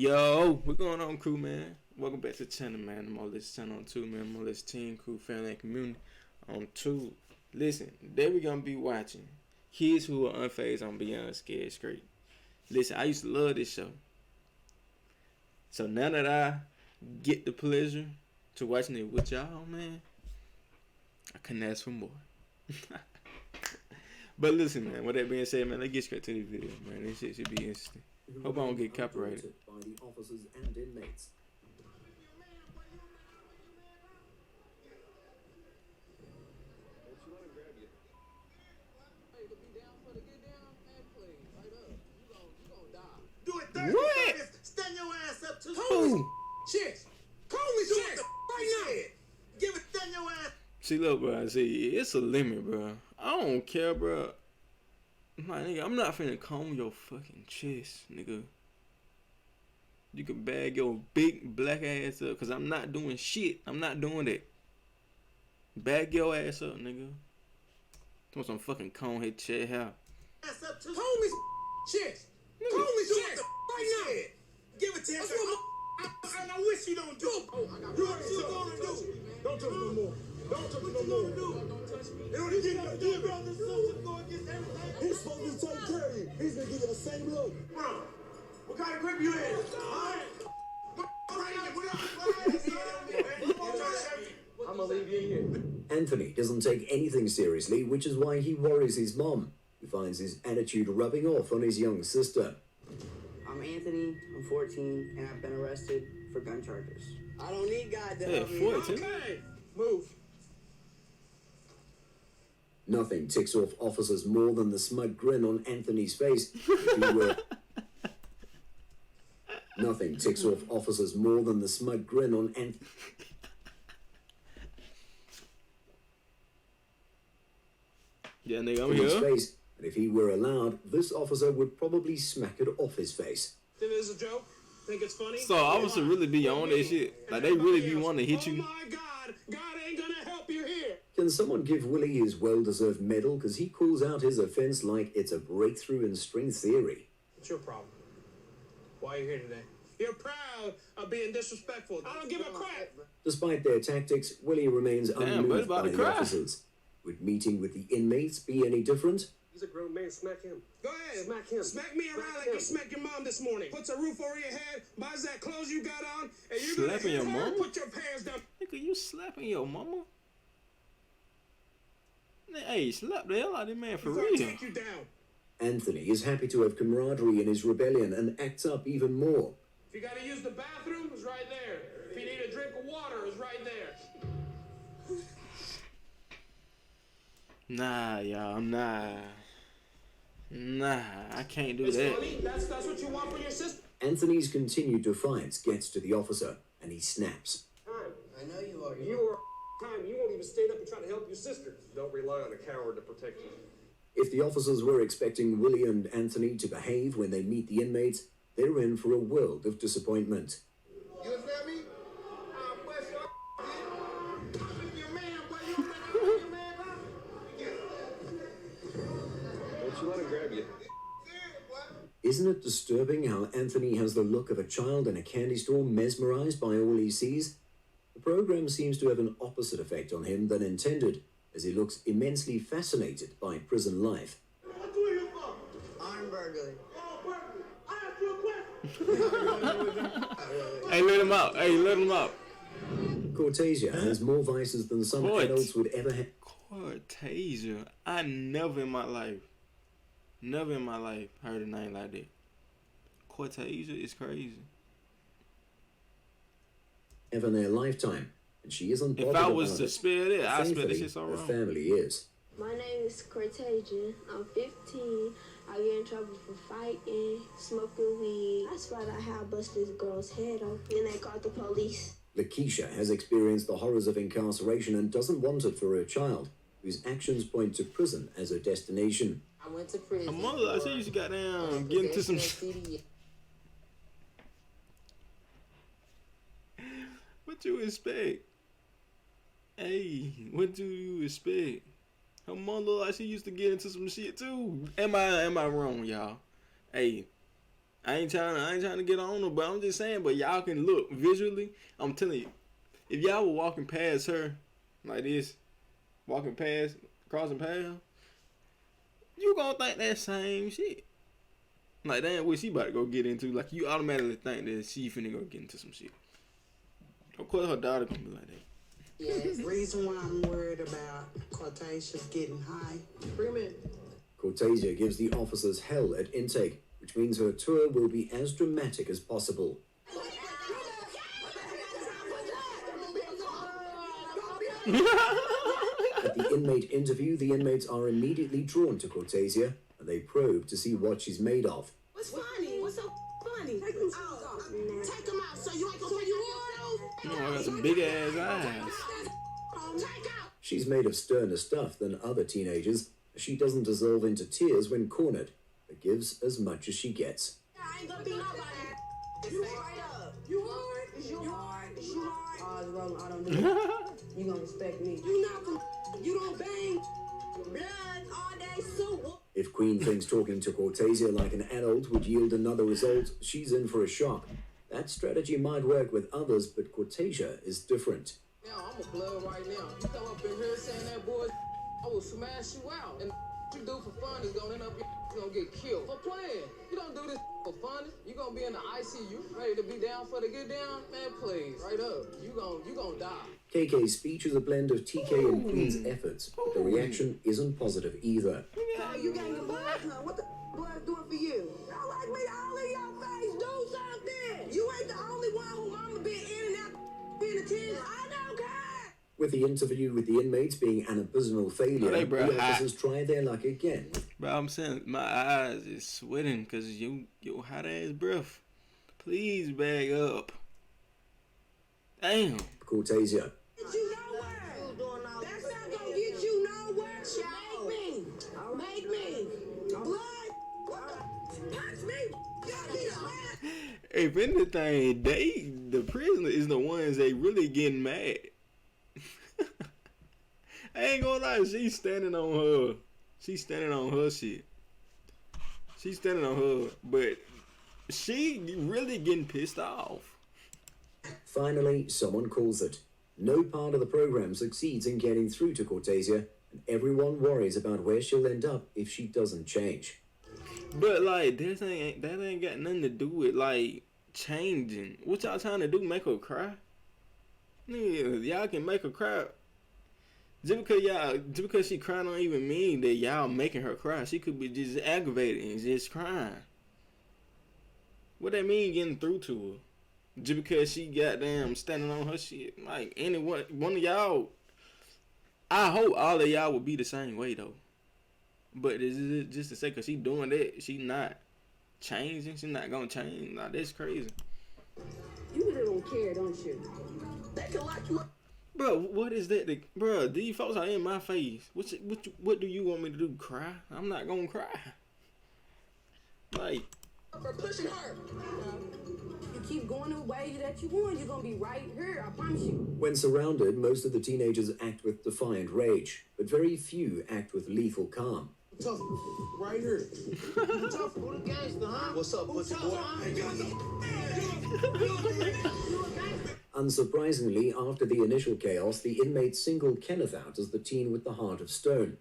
Yo, what's going on, crew, man? Welcome back to the channel, man. I'm on this channel on 2, man. I'm on this team, crew, family, and community on 2. Listen, today we're gonna be watching kids who are unfazed on Beyond Scared Straight. Listen, I used to love this show. So now that I get the pleasure to watching it with y'all, man, I couldn't ask for more. But listen, man, with that being said, man, let's get straight to the video, man. This shit should be interesting. Hope I don't get copyrighted. By the officers and inmates. Do it Thursday. What? Stand your ass up to Who? shit. Call me shit right now. Give it, stand your ass. See, look, bro. See, it's a limit, bro. I don't care, bro. My nigga, I'm not finna comb your fucking chest, nigga. You can bag your big black ass up, cause I'm not doing shit. I'm not doing that. Bag your ass up, nigga. Want some fucking cone head shit hair. Ass up to call me shit. Call me shit right now. Give it to him. And I wish you don't do it. Oh, I got what you gonna do? Don't touch me no more. Don't touch me no more. Don't touch me. Don't get no give it. He's supposed to take care of you. He's gonna give you the same look. Bro, what kind of grip you in? I'm gonna leave you in here. Anthony doesn't take anything seriously, which is why he worries his mom, who finds his attitude rubbing off on his young sister. I'm Anthony, I'm 14, and I've been arrested for gun charges. I don't need God to Yeah, help me. 14. Okay, move. Nothing ticks off officers more than the smug grin on Anthony's face. Nothing ticks off officers more than the smug grin on Anthony's Yeah, nigga, I'm here. face. And if he were allowed, this officer would probably smack it off his face. Think this is a joke? Think it's funny? So officers really be on that shit. Like they really be wanting to hit you. Oh my God, God ain't gonna help you here. Can someone give Willie his well-deserved medal, because he calls out his offense like it's a breakthrough in string theory? What's your problem? Why are you here today? You're proud of being disrespectful. I don't give a crap. Despite their tactics, Willie remains Damn, unmoved about by to the cry. officers. Would meeting with the inmates be any different? He's a grown man. Smack him. Go ahead. Smack him. Smack me around Smack like him. you smacked your mom this morning. Puts a roof over your head, buys that clothes you got on, and you're gonna Slapping hit your her, mama? put your pants down. Nigga, you slapping your mama? Hey, slap the hell out of this man for Before I real. take you down. Anthony is happy to have camaraderie in his rebellion and acts up even more. If you gotta use the bathroom, it's right there. If you need a drink of water, it's right there. Nah, y'all, nah, I can't do It's that. funny. That's what you want for your sister. Anthony's continued defiance gets to the officer, and he snaps. Time. I know you are. You are time. You won't even stand up and try to help your sister. Don't rely on a coward to protect you. If the officers were expecting Willie and Anthony to behave when they meet the inmates, they're in for a world of disappointment. You understand me? I'll bust your your man, boy. You think I'm your man, bro? Don't you let him grab you. Isn't it disturbing how Anthony has the look of a child in a candy store mesmerized by all he sees? The program seems to have an opposite effect on him than intended, as he looks immensely fascinated by prison life. What you here for? Armed burglary. Oh, burglary. I asked you a question. Hey, let him out. Hey, let him out. Cortasia has more vices than some What? adults would ever have. Cortasia. I never in my life heard a name like that. Cortasia is crazy. Have in their lifetime, and she isn't bothered If I was about to it. spell it, I'd spell Thankfully, this shit so her wrong. family is. My name is Cortasia. I'm 15. I get in trouble for fighting, smoking weed. I swear I had bust this girl's head off. Then they called the police. Lakeisha has experienced the horrors of incarceration and doesn't want it for her child, whose actions point to prison as her destination. I went to prison. Her mother, I said you should goddamn get into some. What you expect? Hey, what do you expect? Her mother like she used to get into some shit too. Am I wrong, y'all? Hey, I ain't trying to get on her, but I'm just saying. But y'all can look visually. I'm telling you, if y'all were walking past her like this, walking past, crossing past, you gonna think that same shit. Like, damn, what she about to go get into? Like, you automatically think that she finna go get into some shit. Of course, her daughter gonna be like that. Yes. Reason why I'm worried about Cortasia's getting high. Cortasia gives the officers hell at intake, which means her tour will be as dramatic as possible. At the inmate interview, the inmates are immediately drawn to Cortasia, and they probe to see what she's made of. What's funny? What's so funny? Take them out. Take them out so you ain't gonna take yourself. You know, I got some big ass eyes. Take out. She's made of sterner stuff than other teenagers. She doesn't dissolve into tears when cornered, but gives as much as she gets. I ain't gonna be nobody. You straight up. You hard? Is you hard? Is you hard? Oh, it's wrong. I don't do that. You gonna respect me. You not gonna. You don't bang. Blood all day soup. If Queen thinks talking to Cortasia like an adult would yield another result, she's in for a shock. That strategy might work with others, but Cortasia is different. Now, I'm a blood right now. You come up in here saying that boy, I will smash you out. And you do for fun is gonna end up, you're gonna get killed for playing. You don't do this for fun. You gonna be in the ICU, ready to be down for the get down? Man, please, right up. You gonna die. KK's speech is a blend of TK and Queen's efforts, but the reaction isn't positive either. Oh, you got your blood, huh? What the blood doing for you? Don't like me all in your face. Do something. You ain't the only one who mama been in and out being attention. I don't care. With the interview with the inmates being an abysmal failure, Hey, bro, the officers try their luck again. Bro, I'm saying my eyes is sweating because your hot ass breath. Please bag up. Damn. Cortasia. Get you nowhere. That's not gonna get you nowhere. Make me. Blood. Punch me. If anything, the prisoner is the ones they really getting mad. I ain't gonna lie, she's standing on her. She's standing on her shit. She's standing on her, but she really getting pissed off. Finally, someone calls it. No part of the program succeeds in getting through to Cortasia, and everyone worries about where she'll end up if she doesn't change. But like that ain't got nothing to do with like changing. What y'all trying to do? Make her cry? Nigga, y'all can make her cry. Just because she crying don't even mean that y'all making her cry. She could be just aggravated and just crying. What that mean getting through to her? Just because she goddamn standing on her shit. Like one of y'all, I hope all of y'all will be the same way though. But it's just to say, cause she doing that, she not changing. She not gonna change. Nah, that's crazy. You really don't care, don't you? They can lock you up. Bro, what is that? Bro, these folks are in my face. What do you want me to do? Cry? I'm not gonna cry. Like, For pushing her. You keep going the way that you want, you're gonna be right here. I promise you. When surrounded, most of the teenagers act with defiant rage, but very few act with lethal calm. Tough right here. Tough for the gangster, huh? What's up, pussy boy? Unsurprisingly, after the initial chaos, the inmates single Kenneth out as the teen with the heart of stone.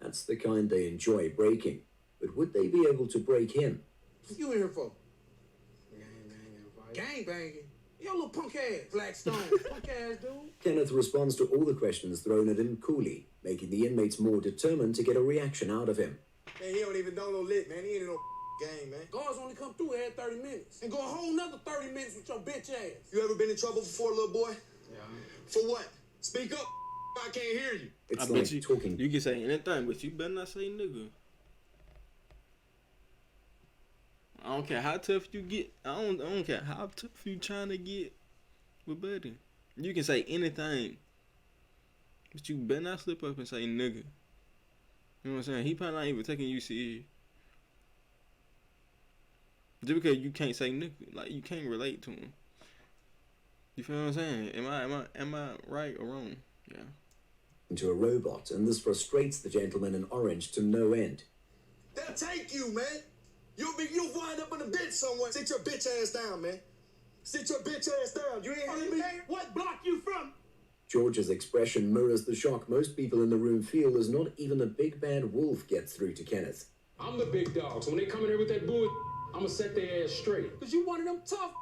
That's the kind they enjoy breaking. But would they be able to break him? What you in here for? Gang banging. Yo, little punk ass. Black Stone. Punk ass dude. Kenneth responds to all the questions thrown at him coolly, making the inmates more determined to get a reaction out of him. Man, he don't even know no lit, man. He ain't in no gang, man. Guards only come through every 30 minutes. And go a whole nother 30 minutes with your bitch ass. You ever been in trouble before, little boy? Yeah. For what? Speak up. I can't hear you. It's I like bet talking. you can say anything, but you better not say nigga. I don't care how tough you get. I don't care how tough you trying to get with Buddy. You can say anything, but you better not slip up and say nigga. You know what I'm saying? He probably not even taking you serious. Just because you can't say nigga, like you can't relate to him. You feel what I'm saying? Am I right or wrong? Yeah. Into a robot, and this frustrates the gentleman in orange to no end. They'll take you, man. You'll wind up in a bench somewhere. Sit your bitch ass down, man. Sit your bitch ass down. You ain't hear me? What block you from? George's expression mirrors the shock most people in the room feel as not even a big bad wolf gets through to Kenneth. I'm the big dog, so when they come in here with that bull, I'ma set their ass straight. Cause you one of them tough.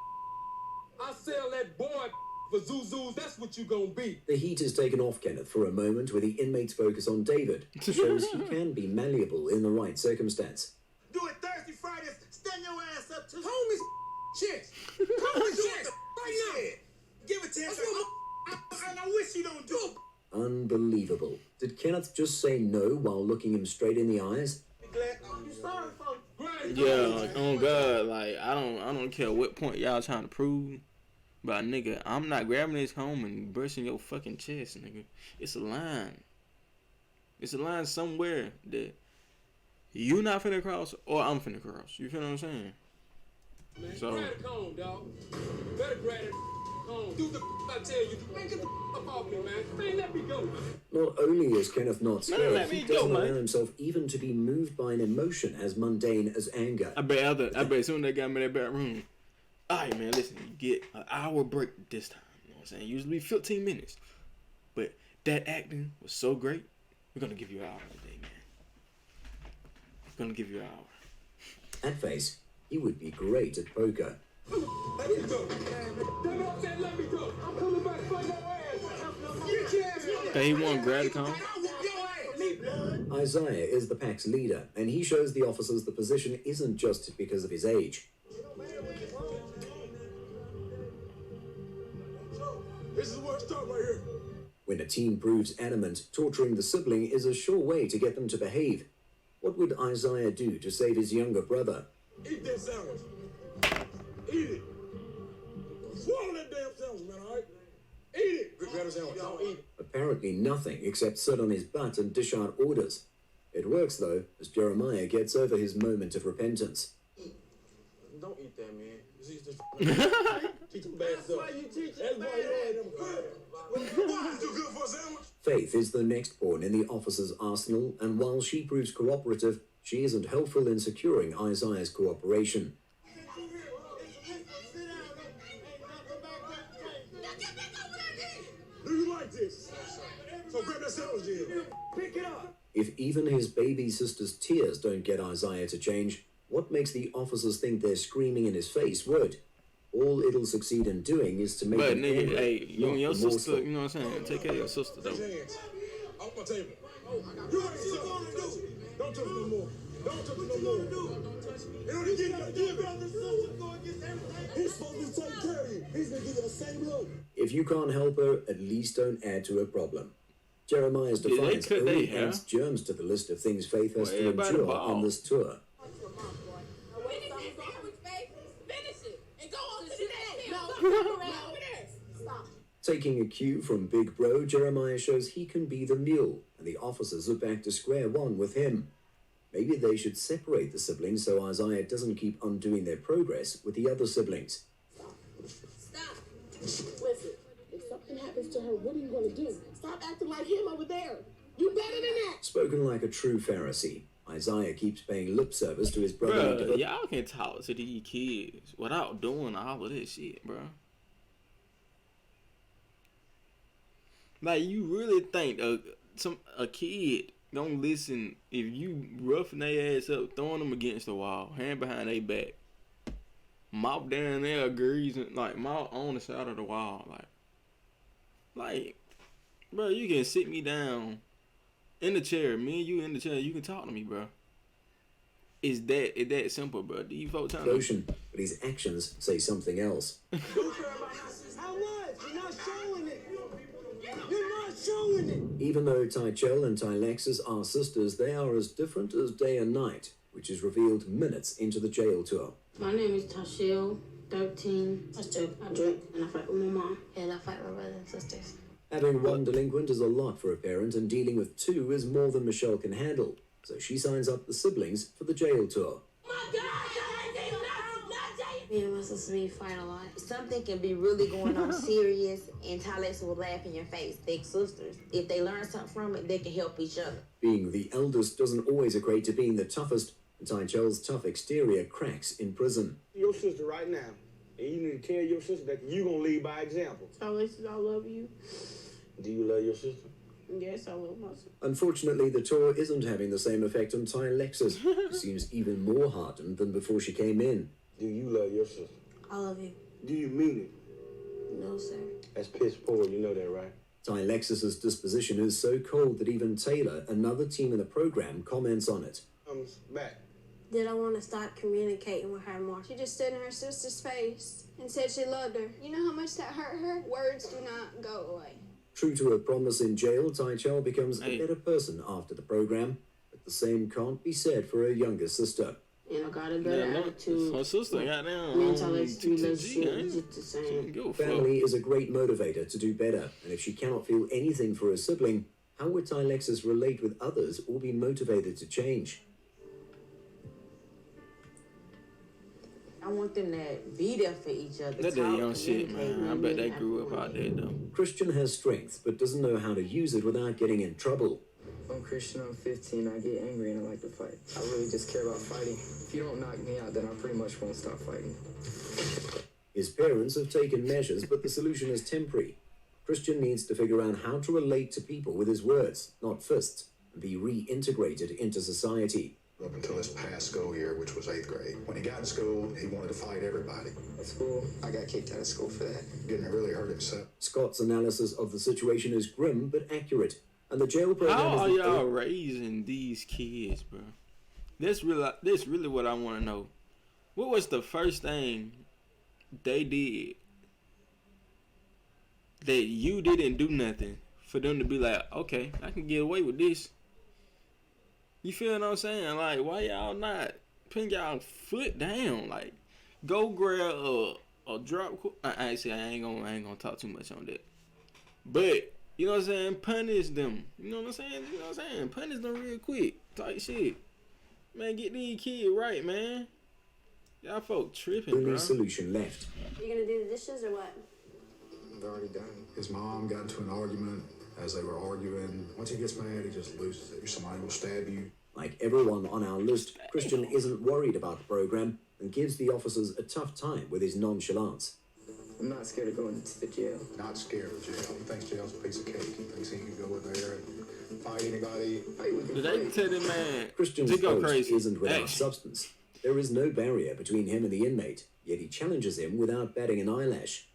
I sell that boy for Zuzus, that's what you gonna be. The heat is taken off Kenneth for a moment with the inmates' focus on David. Shows he can be malleable in the right circumstance. Do it Thursday, Friday. Stand your ass up to homie's chest. Homie's chest. Right now. Give it to him. And I wish you don't do it. Unbelievable. Did Kenneth just say no while looking him straight in the eyes? Yeah, like, oh God, like I don't care what point y'all trying to prove, but nigga, I'm not grabbing this home and bursting your fucking chest, nigga. It's a line. It's a line somewhere that you not finna cross or I'm finna cross. You feel what I'm saying? Man, So grab the cone, dog. Better grab that cone. Do the I tell you. Man, get the up off me, man. Man, let me go. Not only is Kenneth not scared, let he me go, doesn't allow man. himself even to be moved by an emotion as mundane as anger. I bet as soon as they got me in that back room, alright man, listen, you get an hour break this time. You know what I'm saying? Usually 15 minutes. But that acting was so great, we're gonna give you an hour today, man. We're gonna give you an hour. At face, he would be great at poker. Let me go. Damn it, I said let me go. I'm coming back for your ass. Hey, he won't grab the cone. Isaiah is the pack's leader, and he shows the officers the position isn't just because of his age. This is where it starts right here. When a team proves adamant, torturing the sibling is a sure way to get them to behave. What would Isaiah do to save his younger brother? Eat that sandwich. Eat it. Swallow that damn sandwich, man, all right? Eat it. Grab the sandwich. Don't eat it. Apparently nothing except sit on his butt and dish out orders. It works, though, as Jeremiah gets over his moment of repentance. Don't eat that, man. Teach him bad stuff. That's why you teach him bad. Why is too good for a sandwich? Faith is the next pawn in the officer's arsenal, and while she proves cooperative, she isn't helpful in securing Isaiah's cooperation. Do you like this? So grab that sandwich in. Pick it up. If even his baby sister's tears don't get Isaiah to change, what makes the officers think they're screaming in his face would? All it'll succeed in doing is to make But him nigga, angry, hey, you and your not sister, remorseful. you know what I'm saying? Take care of your sister though. Hands off my table. You ain't gonna do. Don't touch me no more. Don't touch me no more. You don't give it. He's supposed to take care of you. He's gonna give you the same look. If you can't help her, at least don't add to her problem. Jeremiah's Did they defiance cut only their hair? adds germs to the list of things Faith has Well, to everybody endure bald. on this tour. Taking a cue from Big Bro, Jeremiah shows he can be the mule, and the officers are back to square one with him. Maybe they should separate the siblings so Isaiah doesn't keep undoing their progress with the other siblings. Stop. Listen, if something happens to her, what are you going to do? Stop acting like him over there. You better than that. Spoken like a true Pharisee, Isaiah keeps paying lip service to his brother. Bruh, y'all can talk to these kids without doing all of this shit, bro. Like, you really think a kid gonna listen if you roughing their ass up, throwing them against the wall, hand behind their back, mouth down there, greasing, like, mouth on the side of the wall, like, bro, you can sit me down in the chair, me and you in the chair, you can talk to me, bro. It's that simple, bro. These folks trying to... Devotion, but his actions say something else. How much? You're not showing it. You're not showing it. Even though Tychel and Tylexis are sisters, they are as different as day and night, which is revealed minutes into the jail tour. My name is Tashil, 13. I drink and I fight with my mom. And I fight my brothers and sisters. Having one delinquent is a lot for a parent, and dealing with two is more than Michelle can handle. So she signs up the siblings for the jail tour. Me and my sister, we fight a lot. Something can be really going on serious, and Tylex will laugh in your face. They're sisters. If they learn something from it, they can help each other. Being the eldest doesn't always equate to being the toughest, and Tychel's tough exterior cracks in prison. Your sister right now, and you need to tell your sister that you gonna lead by example. Alexis, I love you. Do you love your sister? Yes, I love my sister. Unfortunately, the tour isn't having the same effect on Ty Lexus, who seems even more hardened than before she came in. Do you love your sister? I love you. Do you mean it? No, sir. That's piss poor, you know that, right? Ty Lexus's disposition is so cold that even Taylor, another team in the program, comments on it. Comes back. Did I want to stop communicating with her more? She just stood in her sister's face and said she loved her. You know how much that hurt her? Words do not go away. True to her promise in jail, Tychel becomes a better person after the program, but the same can't be said for her younger sister. And I got a better attitude. Her sister got down. Me and Tyler's relationship is just the same. Family is a great motivator to do better, and if she cannot feel anything for her sibling, how would Ty Lexus relate with others or be motivated to change? I want them to be there for each other. That's that young shit, man. I bet they grew up out there, though. Christian has strength, but doesn't know how to use it without getting in trouble. I'm Christian, I'm 15, I get angry and I like to fight. I really just care about fighting. If you don't knock me out, then I pretty much won't stop fighting. His parents have taken measures, but the solution is temporary. Christian needs to figure out how to relate to people with his words, not fists, and be reintegrated into society. Up until his past school year, which was 8th grade. When he got in school, he wanted to fight everybody. At school, I got kicked out of school for that. Didn't really hurt himself. Scott's analysis of the situation is grim but accurate, and the jail program How are is y'all raising these kids, bro? This really what I want to know. What was the first thing they did that you didn't do nothing for them to be like, okay, I can get away with this? You feel what I'm saying? Like, why y'all not putting y'all foot down? Like, go grab a drop. I ain't gonna talk too much on that. But you know what I'm saying? Punish them. You know what I'm saying? You know what I'm saying? Punish them real quick. Type shit. Man, get these kids right, man. Y'all folk tripping, only bro. solution left. You gonna do the dishes or what? I've already done. His mom got into an argument. As they were arguing, once he gets mad, he just loses it. Somebody will stab you. Like everyone on our list, Christian isn't worried about the program and gives the officers a tough time with his nonchalance. I'm not scared of going to the jail. Not scared of jail. He thinks jail's a piece of cake. He thinks he can go in there and fight anybody. Did they tell him, man, Christian's to go boast crazy? isn't without substance. There is no barrier between him and the inmate, yet he challenges him without batting an eyelash.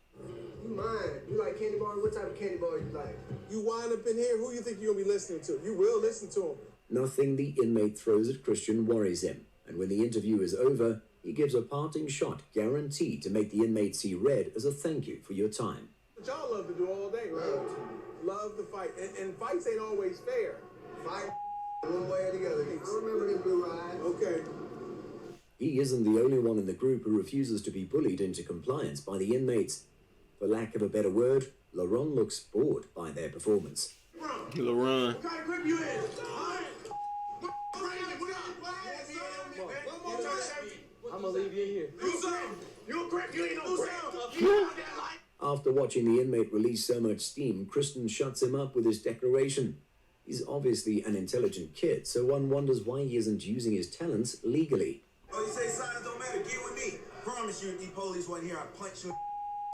You mind? You like candy bars? What type of candy bars you like? You wind up in here, who you think you're gonna be listening to? You will listen to him. Nothing the inmate throws at Christian worries him, and when the interview is over, he gives a parting shot guaranteed to make the inmate see red as a thank you for your time. What y'all love to do all day, right? Love to fight. And fights ain't always fair. Fight one way or the other. I remember them blue eyes. Okay. He isn't the only one in the group who refuses to be bullied into compliance by the inmates. For lack of a better word, Laurent looks bored by their performance. Laurent. What kind of grip you in? I'm gonna leave you in here. Do something. You a grip, you ain't no grip. After watching the inmate release so much steam, Kristen shuts him up with his declaration. He's obviously an intelligent kid, so one wonders why he isn't using his talents legally. Oh, you say signs don't matter? Get with me. Promise you, if these police wasn't here, I'd punch you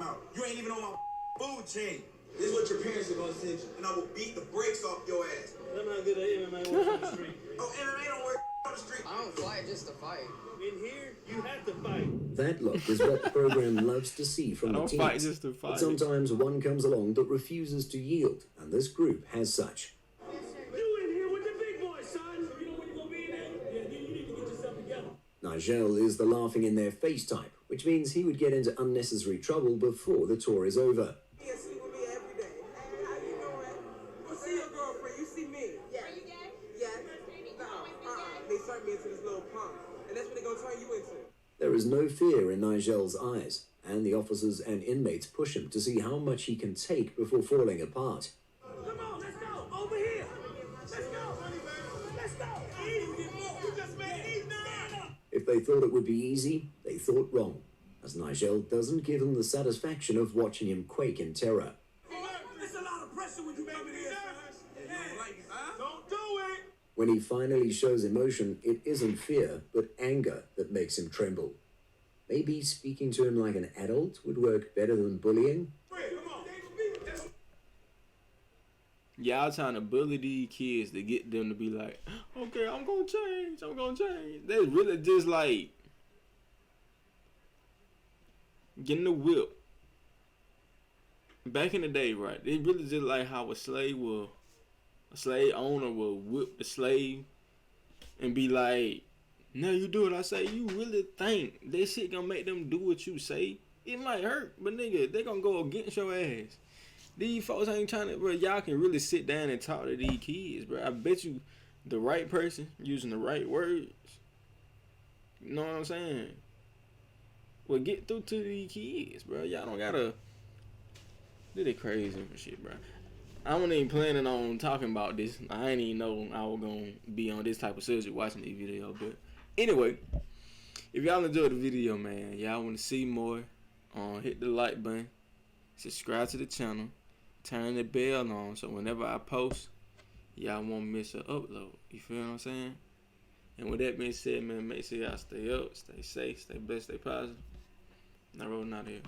out. You ain't even on my food chain. This is what your parents are gonna send you, and I will beat the brakes off your ass. Let me get an MMA work on the street. Oh, MMA don't work on the street. I don't fight just to fight. In here, you have to fight. That look is what the program loves to see from the don't teens. fight just to fight. But sometimes one comes along that refuses to yield, and this group has such. You in here with the big boys, son. You know when you're gonna be in there? Yeah, you need to get yourself together. Nigel is the laughing in their face type, which means he would get into unnecessary trouble before the tour is over. You sleep with me every day. Hey, how you doing? You see your girlfriend, you see me. Yeah. Are you gay? Yeah. They sucked me into this little pump. And that's what they're gonna turn you into. There is no fear in Nigel's eyes, and the officers and inmates push him to see how much he can take before falling apart. Come on, let's go. Over here. Let's go. Let's go. Easy. You just made it easy. If they thought it would be easy, they thought wrong, as Nigel doesn't give them the satisfaction of watching him quake in terror. It's a lot of pressure when you baby there. Don't do it. When he finally shows emotion, it isn't fear, but anger that makes him tremble. Maybe speaking to him like an adult would work better than bullying? Y'all trying to bully these kids to get them to be like, okay, I'm gonna change. They really just like getting the whip. Back in the day, right? They really just like how a slave owner will whip the slave and be like, no, you do what I say. You really think that shit gonna make them do what you say? It might hurt, but nigga, they gonna go against your ass. These folks ain't trying to, bro. Y'all can really sit down and talk to these kids, bro. I bet you the right person using the right words, you know what I'm saying, will get through to these kids, bro. Y'all don't gotta do the crazy and shit, bro. I wasn't even planning on talking about this. I ain't even know I was gonna be on this type of subject watching these videos, but anyway, if y'all enjoyed the video, man, y'all want to see more, hit the like button, subscribe to the channel, turn the bell on so whenever I post, y'all won't miss an upload. You feel what I'm saying? And with that being said, man, make sure y'all stay up, stay safe, stay blessed, stay positive. NiRowlandTv out here.